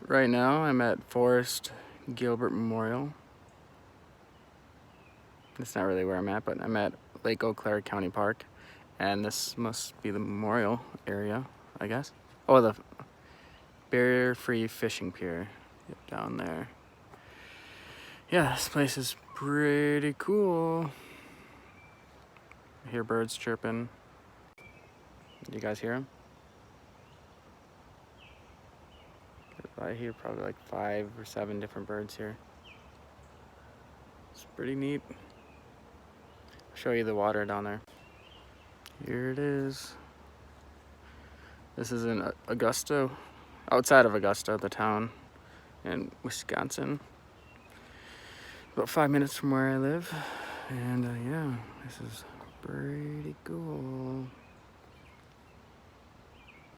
Right now I'm at Forrest Gilbert Memorial. That's not really where I'm at, but I'm at Lake Eau Claire County Park, and this must be the memorial area, I guess. Oh, the barrier-free fishing pier down there. Yeah, this place is pretty cool. I hear birds chirping. Do you guys hear them? I hear probably like 5 or 7 different birds here. It's pretty neat. I'll show you the water down there. Here it is. This is in Augusta, outside of Augusta, the town in Wisconsin. About 5 minutes from where I live. And yeah, this is pretty cool.